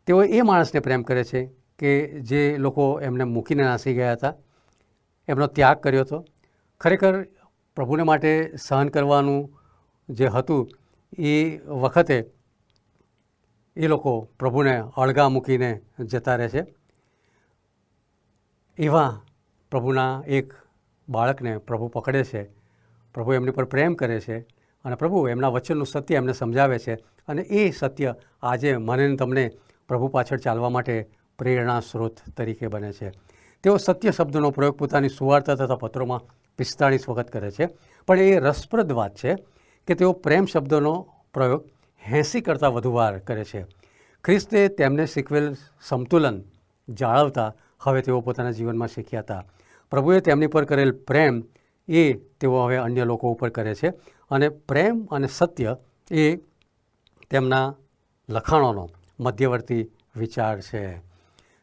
તેઓ એ માણસને પ્રેમ કરે છે કે જે લોકો એમને મૂકીને નાસી ગયા હતા, એમનો ત્યાગ કર્યો હતો. ખરેખર પ્રભુને માટે સહન કરવાનું જે હતું એ વખતે એ લોકો પ્રભુને અળગા મૂકીને જતા રહે છે. એવા પ્રભુના એક બાળકને પ્રભુ પકડે છે, પ્રભુ એમની પર પ્રેમ કરે છે અને પ્રભુ એમના વચનનું સત્ય એમને સમજાવે છે. અને એ સત્ય આજે મને ને તમને પ્રભુ પાછળ ચાલવા માટે પ્રેરણા સ્ત્રોત તરીકે બને છે. તેઓ સત્ય શબ્દનો પ્રયોગ પોતાની સુવાર્તા તથા પત્રોમાં 45 વખત કરે છે, પણ એ રસપ્રદ વાત છે કે તેઓ પ્રેમ શબ્દનો પ્રયોગ 80 કરતાં વધુ વાર કરે છે. ખ્રિસ્તે તેમને શીખવેલ સમતુલન જાળવતા હવે તેઓ પોતાના જીવનમાં શીખ્યા હતા. પ્રભુએ તેમની પર કરેલ પ્રેમ એ તેઓ હવે અન્ય લોકો ઉપર કરે છે, અને પ્રેમ અને સત્ય એ તેમના લખાણોનો મધ્યવર્તી વિચાર છે.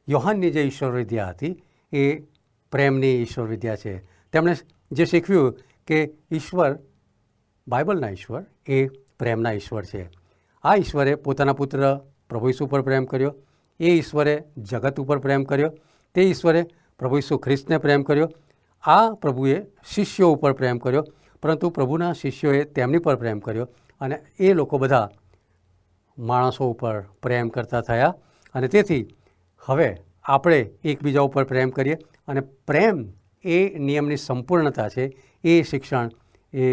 યોહાનની જે ઈશ્વર વિદ્યા હતી એ પ્રેમની ઈશ્વર વિદ્યા છે. તેમણે જે શીખવ્યું કે ઈશ્વર, બાઇબલના ઈશ્વર એ પ્રેમના ઈશ્વર છે. આ ઈશ્વરે પોતાના પુત્ર પ્રભુ ઈસુ ઉપર પ્રેમ કર્યો, એ ઈશ્વરે જગત ઉપર પ્રેમ કર્યો, તે ઈશ્વરે પ્રભુ ઈસુ ખ્રિસ્તને પ્રેમ કર્યો. આ પ્રભુએ શિષ્યો ઉપર પ્રેમ કર્યો, પરંતુ પ્રભુના શિષ્યોએ તેમની પર પ્રેમ કર્યો અને એ લોકો બધા માણસો ઉપર પ્રેમ કરતા થયા. અને તેથી હવે આપણે એકબીજા ઉપર પ્રેમ કરીએ, અને પ્રેમ એ નિયમની સંપૂર્ણતા છે. એ શિક્ષણ એ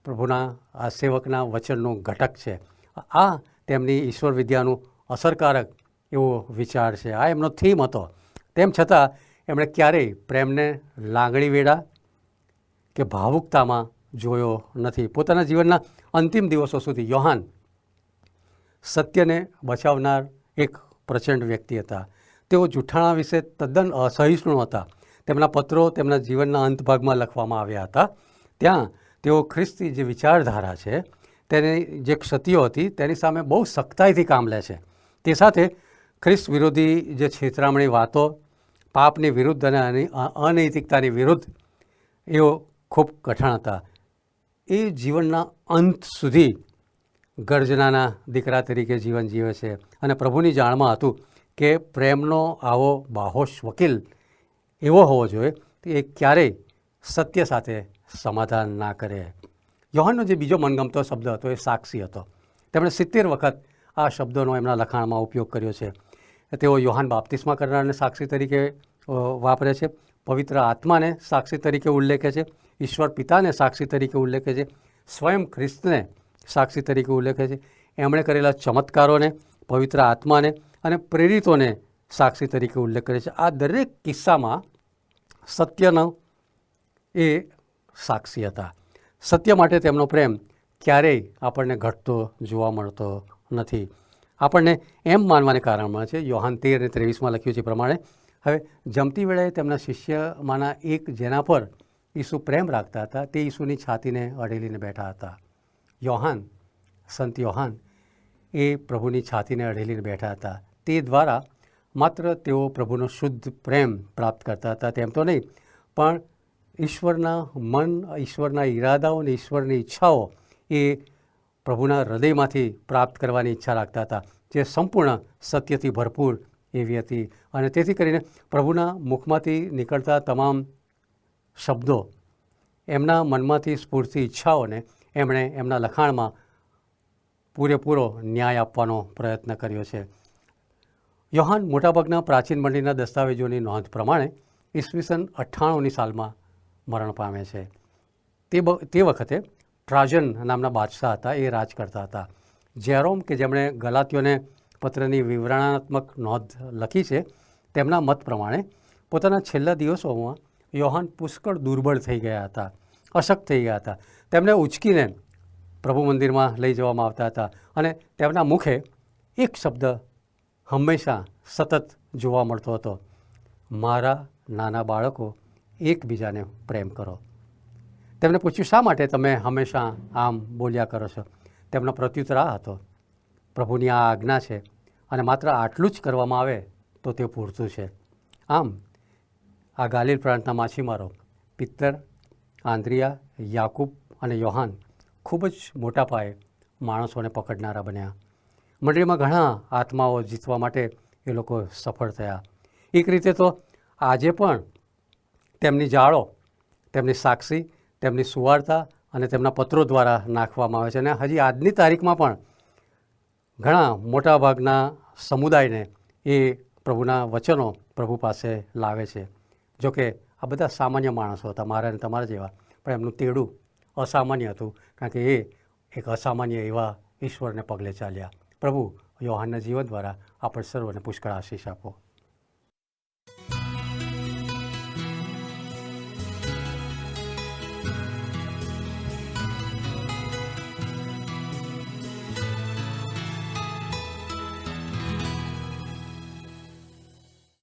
પ્રભુના આ સેવકના વચનનું ઘટક છે. આ તેમની ઈશ્વર વિદ્યાનું અસરકારક એવો વિચાર છે. આ એમનો થીમ હતો. તેમ છતાં એમણે ક્યારેય પ્રેમને લાગણી વેડા કે ભાવુકતામાં જોયો નથી. પોતાના જીવનના અંતિમ દિવસો સુધી યોહાન સત્યને બચાવનાર એક પ્રચંડ વ્યક્તિ હતા. તેઓ જૂઠાણા વિશે તદ્દન અસહિષ્ણુ હતા. તેમના પત્રો તેમના જીવનના અંત ભાગમાં લખવામાં આવ્યા હતા. ત્યાં તેઓ ખ્રિસ્તી જે વિચારધારા છે, તેની જે ક્ષતિઓ હતી તેની સામે બહુ સખ્તાઈથી કામ લે છે. તે સાથે ખ્રિસ્ત વિરોધી જે છેતરામણી વાતો, પાપની વિરુદ્ધ અને અનૈતિકતાની વિરુદ્ધ એઓ ખૂબ કઠણ હતા. એ જીવનના અંત સુધી ગર્જનાના દીકરા તરીકે જીવન જીવે છે અને પ્રભુની જાણમાં હતું કે પ્રેમનો આવો બાહોશ વકીલ એવો હોવો જોઈએ કે એ ક્યારેય સત્ય સાથે સમાધાન ના કરે. યોહાનનો જે બીજો મનગમતો શબ્દ હતો એ સાક્ષી હતો. તેમણે 70 વખત આ શબ્દોનો એમના લખાણમાં ઉપયોગ કર્યો છે. તેઓ યોહાન બાપ્તિસ્મા કરનારને સાક્ષી તરીકે વાપરે છે, પવિત્ર આત્માને સાક્ષી તરીકે ઉલ્લેખે છે, ઈશ્વર પિતાને સાક્ષી તરીકે ઉલ્લેખે છે, સ્વયં ખ્રિસ્તને સાક્ષી તરીકે ઉલ્લેખે છે, એમણે કરેલા ચમત્કારોને, પવિત્ર આત્માને અને પ્રેરિતોને સાક્ષી તરીકે ઉલ્લેખ કરે છે. આ દરેક કિસ્સામાં સત્યનો એ સાક્ષી હતા. સત્ય માટે તેમનો પ્રેમ ક્યારેય આપણને ઘટતો જોવા મળતો નથી. આપણને એમ માનવાને કારણ મળે છે, યોહાન 13 અને 23 લખ્યું છે પ્રમાણે, હવે જમતી વેળાએ તેમના શિષ્યમાંના એક જેના પર ઈસુ પ્રેમ રાખતા હતા તે ઈસુની છાતીને અડેલીને બેઠા હતા. યોહાન, સંત યોહાન એ પ્રભુની છાતીને અડેલીને બેઠા હતા. તે દ્વારા માત્ર તેઓ પ્રભુનો શુદ્ધ પ્રેમ પ્રાપ્ત કરતા હતા તેમ તો નહીં, પણ ઈશ્વરના મન, ઈશ્વરના ઈરાદાઓ અને ઈશ્વરની ઈચ્છાઓ એ પ્રભુના હૃદયમાંથી પ્રાપ્ત કરવાની ઈચ્છા રાખતા હતા, જે સંપૂર્ણ સત્યથી ભરપૂર એવી હતી. અને તેથી કરીને પ્રભુના મુખમાંથી નીકળતા તમામ શબ્દો, એમના મનમાંથી સ્ફૂર્તિ ઈચ્છાઓને એમણે એમના લખાણમાં પૂરેપૂરો ન્યાય આપવાનો પ્રયત્ન કર્યો છે. યોહાન મોટાભાગના પ્રાચીન મંડળીના દસ્તાવેજોની નોંધ પ્રમાણે ઈસવીસન 98ની સાલમાં મરણ પામે છે. તે વખતે ટ્રાજન નામના બાદશાહ હતા, એ રાજ કરતા હતા. જેરોમ કે જેમણે ગલાતીઓને પત્રની વિવરણાત્મક નોંધ લખી છે, તેમના મત પ્રમાણે પોતાના છેલ્લા દિવસોમાં યોહાન પુષ્કળ દુર્બળ થઈ ગયા હતા, અશક્ત થઈ ગયા હતા. તેમને ઉચકીને પ્રભુ મંદિરમાં લઈ જવામાં આવતા હતા અને તેમના મુખે એક શબ્દ હંમેશા સતત જોવા મળતો હતો, મારા નાના બાળકો એકબીજાને પ્રેમ કરો. તેમને પૂછ્યું, શા માટે તમે હંમેશા આમ બોલ્યા કરો છો? તેમનો પ્રત્યુત્તર આ હતો, પ્રભુની આ આજ્ઞા છે અને માત્ર આટલું જ કરવામાં આવે તો તે પૂરતું છે. આમ આ ગાલિલ પ્રાંતના માછીમારો પિત્તર, આંદ્રિયા, યાકૂબ અને યોહાન ખૂબ જ મોટા પાયે માણસોને પકડનારા બન્યા. મંડળીમાં ઘણા આત્માઓ જીતવા માટે એ લોકો સફળ થયા. એક રીતે તો આજે પણ તેમની જાળો, તેમની સાક્ષી, તેમની સુવાર્તા અને તેમના પત્રો દ્વારા નાખવામાં આવે છે અને હજી આજની તારીખમાં પણ ઘણા મોટાભાગના સમુદાયને એ પ્રભુના વચનો પ્રભુ પાસે લાવે છે. જોકે આ બધા સામાન્ય માણસો હતા, મારા અને તમારા જેવા, પણ એમનું તેડું અસામાન્ય હતું, કારણ કે એ એક અસામાન્ય એવા ઈશ્વરને પગલે ચાલ્યા. પ્રભુ યોહાનના જીવન દ્વારા આપણે સર્વને પુષ્કળ આશીષ આપો.